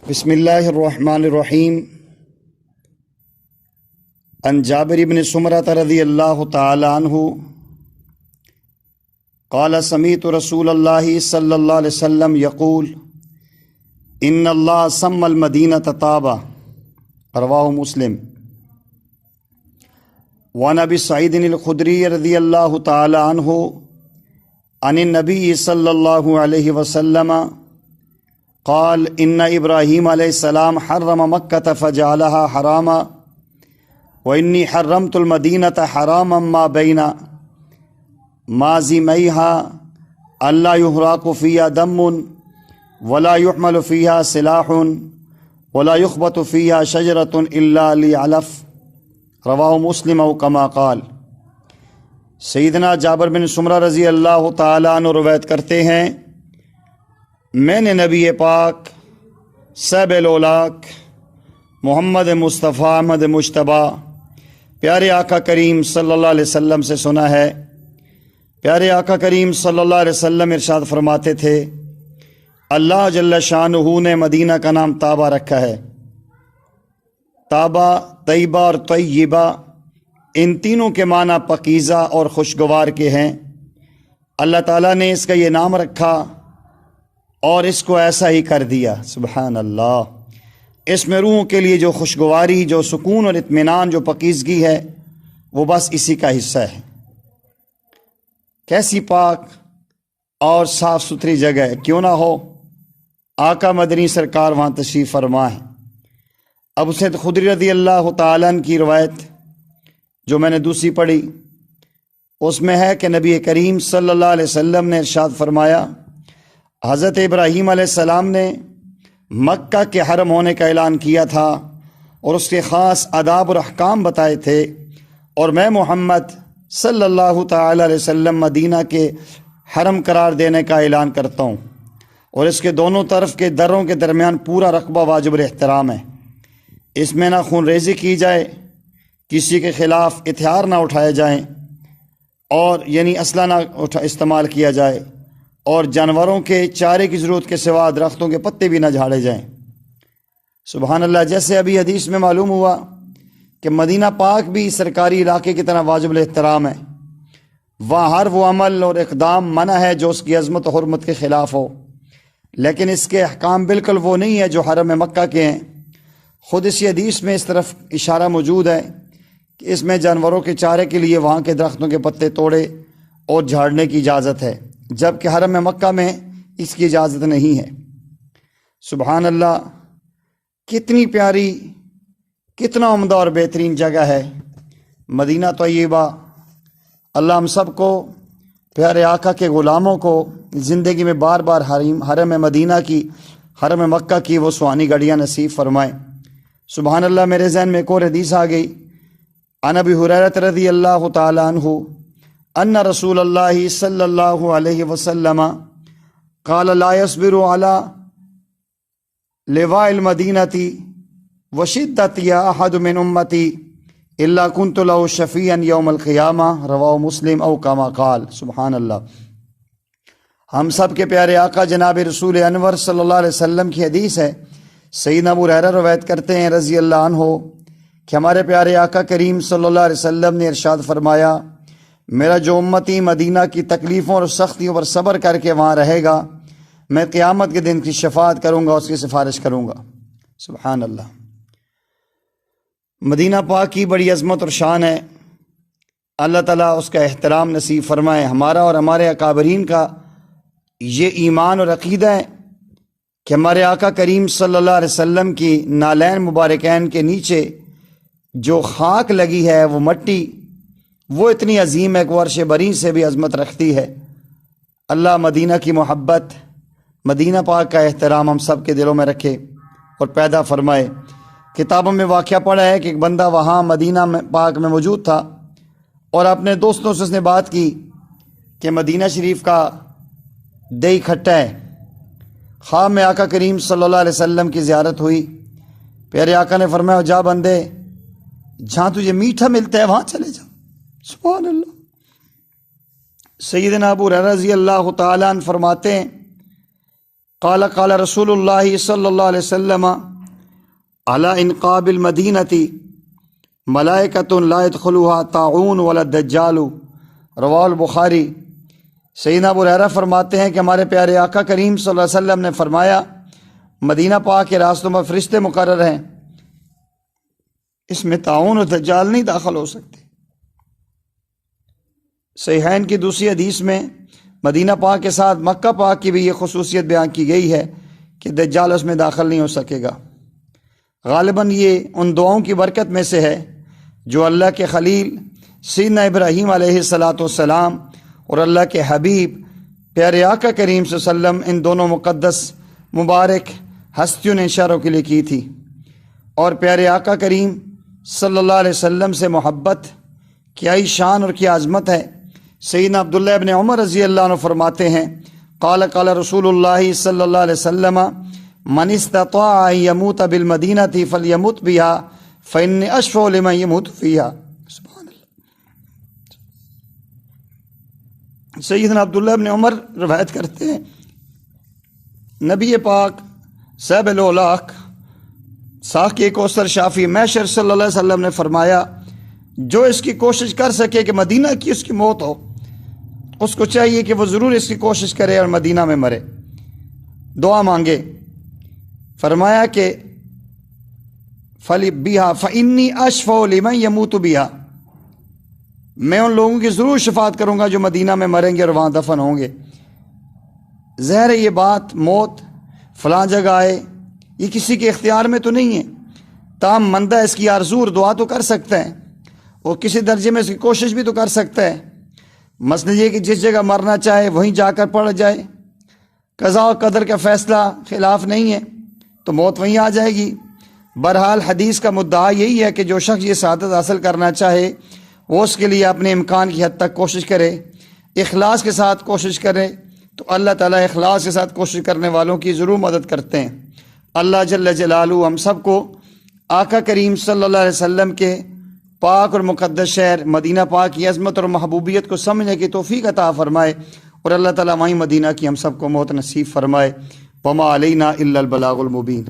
بسم اللہ الرحمن الرحیم عن جابر بن سمرۃ رضی اللہ تعالی عنہ قال سمعت رسول اللہ صلی اللہ علیہ وسلم یقول ان اللہ سمى المدینۃ طابہ رواہ مسلم۔ وعن ابی سعید الخدری رضی اللہ تعالی عنہ عن النبی صلی اللہ علیہ وسلم قال ان ابراہیم علیہ السلام حرم مکۃ فجعلها حراما وانی حرمت المدینۃ حراما ما بین مازمیها الا یحرق فیها دم ولا يحمل فيها سلاح ولا يخبط فيها شجرة الا لعلف رواہ مسلم او کما قال۔ سیدنا جابر بن سمرہ رضی اللہ تعالیٰ عنہ روایت کرتے ہیں، میں نے نبی پاک صاحب الاولاق محمد مصطفیٰ احمد مجتبیٰ پیارے آقا کریم صلی اللہ علیہ وسلم سے سنا ہے، پیارے آقا کریم صلی اللہ علیہ وسلم ارشاد فرماتے تھے، اللہ جل شانہ نے مدینہ کا نام طابہ رکھا ہے۔ طابہ، طیبہ اور طیبہ ان تینوں کے معنی پاکیزہ اور خوشگوار کے ہیں۔ اللہ تعالیٰ نے اس کا یہ نام رکھا اور اس کو ایسا ہی کر دیا، سبحان اللہ۔ اس میں روحوں کے لیے جو خوشگواری، جو سکون اور اطمینان، جو پاکیزگی ہے، وہ بس اسی کا حصہ ہے۔ کیسی پاک اور صاف ستھری جگہ ہے، کیوں نہ ہو آقا مدنی سرکار وہاں تشریف فرما ہے۔ ابو سعید خدری رضی اللہ تعالیٰ عنہ کی روایت جو میں نے دوسری پڑھی، اس میں ہے کہ نبی کریم صلی اللہ علیہ وسلم نے ارشاد فرمایا، حضرت ابراہیم علیہ السلام نے مکہ کے حرم ہونے کا اعلان کیا تھا اور اس کے خاص آداب اور احکام بتائے تھے، اور میں محمد صلی اللہ تعالی علیہ وسلم مدینہ کے حرم قرار دینے کا اعلان کرتا ہوں، اور اس کے دونوں طرف کے دروں کے درمیان پورا رقبہ واجب الاحترام ہے۔ اس میں نہ خون ریزی کی جائے، کسی کے خلاف ہتھیار نہ اٹھائے جائیں، اور یعنی اسلحہ نہ استعمال کیا جائے، اور جانوروں کے چارے کی ضرورت کے سوا درختوں کے پتے بھی نہ جھاڑے جائیں۔ سبحان اللہ۔ جیسے ابھی حدیث میں معلوم ہوا کہ مدینہ پاک بھی سرکاری علاقے کی طرح واجب الاحترام ہے، وہاں ہر وہ عمل اور اقدام منع ہے جو اس کی عظمت و حرمت کے خلاف ہو، لیکن اس کے احکام بالکل وہ نہیں ہے جو حرم مکہ کے ہیں۔ خود اسی حدیث میں اس طرف اشارہ موجود ہے کہ اس میں جانوروں کے چارے کے لیے وہاں کے درختوں کے پتے توڑے اور جھاڑنے کی اجازت ہے، جبکہ حرم مکہ میں اس کی اجازت نہیں ہے۔ سبحان اللہ، کتنی پیاری، کتنا عمدہ اور بہترین جگہ ہے مدینہ طیبہ۔ اللہ ہم سب کو، پیارے آقا کے غلاموں کو زندگی میں بار بار حرم مدینہ کی، حرم مکہ کی وہ سہانی گھڑیاں نصیب فرمائیں۔ سبحان اللہ۔ میرے ذہن میں ایک اور حدیث آ گئی، عن ابی ہریرہ رضی اللہ تعالی عنہ ان رسول اللہ صلی اللہ علیہ وسلم قال لا يصبر على لواء المدینۃ وشدت احد من امتی الا كنت له شفیعا یوم القیامہ رواہ مسلم او کما قال۔ سبحان اللہ۔ ہم سب کے پیارے آقا جناب رسول انور صلی اللہ علیہ وسلم کی حدیث ہے، سیدنا ابو ہریرہ روایت کرتے ہیں رضی اللہ عنہ کہ ہمارے پیارے آقا کریم صلی اللہ علیہ وسلم نے ارشاد فرمایا، میرا جو امتی مدینہ کی تکلیفوں اور سختیوں پر صبر کر کے وہاں رہے گا، میں قیامت کے دن کی شفاعت کروں گا، اس کی سفارش کروں گا۔ سبحان اللہ۔ مدینہ پاک کی بڑی عظمت اور شان ہے، اللہ تعالیٰ اس کا احترام نصیب فرمائے۔ ہمارا اور ہمارے اکابرین کا یہ ایمان اور عقیدہ ہے کہ ہمارے آقا کریم صلی اللہ علیہ وسلم کی نالین مبارکین کے نیچے جو خاک لگی ہے، وہ مٹی، وہ اتنی عظیم ہے کہ وہ عرش بری سے بھی عظمت رکھتی ہے۔ اللہ مدینہ کی محبت، مدینہ پاک کا احترام ہم سب کے دلوں میں رکھے اور پیدا فرمائے۔ کتابوں میں واقعہ پڑھا ہے کہ ایک بندہ وہاں مدینہ پاک میں موجود تھا اور اپنے دوستوں سے اس نے بات کی کہ مدینہ شریف کا دہی کھٹا ہے۔ خواب میں آقا کریم صلی اللہ علیہ وسلم کی زیارت ہوئی، پیارے آقا نے فرمایا، جا بندے، جہاں تجھے میٹھا ملتا ہے وہاں چلے جا۔ سبحان اللہ۔ سیدنا ابو ہریرہ رضی اللہ تعالیٰ عنہ فرماتے ہیں قال قال رسول اللہ صلی اللہ علیہ وسلم علی انقاب المدینۃ ملائکۃ لا يدخلها طاعون ولا الدجال، رواہ البخاری۔ سیدنا ابو ہریرہ فرماتے ہیں کہ ہمارے پیارے آقا کریم صلی اللہ علیہ وسلم نے فرمایا مدینہ پاک کے راستوں میں فرشتے مقرر ہیں، اس میں طاعون اور دجال نہیں داخل ہو سکتے۔ صحیحین کی دوسری حدیث میں مدینہ پاک کے ساتھ مکہ پاک کی بھی یہ خصوصیت بیان کی گئی ہے کہ دجال اس میں داخل نہیں ہو سکے گا۔ غالباً یہ ان دعاؤں کی برکت میں سے ہے جو اللہ کے خلیل سیدنا ابراہیم علیہ السلام اور اللہ کے حبیب پیارے آقا کریم صلی اللہ علیہ وسلم ان دونوں مقدس مبارک ہستیوں نے اشاروں کے لیے کی تھی، اور پیارے آقا کریم صلی اللہ علیہ وسلم سے محبت کیا ہی شان اور کیا عظمت ہے۔ سیدنا عبداللہ ابن عمر رضی اللہ عنہ فرماتے ہیں قال قال رسول اللہ صلی اللہ علیہ وسلم من استطاع ان يموت بالمدینۃ فلیمت بها فإنی اشفع لمن يموت فیها۔ سبحان اللہ۔ سیدنا عبداللہ ابن عمر روایت کرتے ہیں نبی پاک صاحب الاولاق ساقی کوثر شافی محشر صلی اللہ علیہ وسلم نے فرمایا جو اس کی کوشش کر سکے کہ مدینہ کی اس کی موت ہو، اس کو چاہیے کہ وہ ضرور اس کی کوشش کرے اور مدینہ میں مرے، دعا مانگے۔ فرمایا کہ فإنی اشفع لمن يموت بها، میں ان لوگوں کی ضرور شفاعت کروں گا جو مدینہ میں مریں گے اور وہاں دفن ہوں گے۔ ظاہر ہے یہ بات موت فلاں جگہ آئے یہ کسی کے اختیار میں تو نہیں ہے، تاہم بندہ اس کی آرزو اور دعا تو کر سکتا ہے، وہ کسی درجے میں اس کی کوشش بھی تو کر سکتا ہے۔ مسئلہ یہ کہ جس جگہ مرنا چاہے وہیں جا کر پڑ جائے، قضاء و قدر کا فیصلہ خلاف نہیں ہے تو موت وہیں آ جائے گی۔ بہرحال حدیث کا مدعا یہی ہے کہ جو شخص یہ سعادت حاصل کرنا چاہے وہ اس کے لیے اپنے امکان کی حد تک کوشش کرے، اخلاص کے ساتھ کوشش کرے، تو اللہ تعالیٰ اخلاص کے ساتھ کوشش کرنے والوں کی ضرور مدد کرتے ہیں۔ اللہ جل جلالہ ہم سب کو آقا کریم صلی اللہ علیہ وسلم کے پاک اور مقدس شہر مدینہ پاک کی عظمت اور محبوبیت کو سمجھنے کی توفیق عطا فرمائے، اور اللہ تعالیٰ وہیں مدینہ کی ہم سب کو موت نصیب فرمائے۔ وما علینا الا البلاغ المبین۔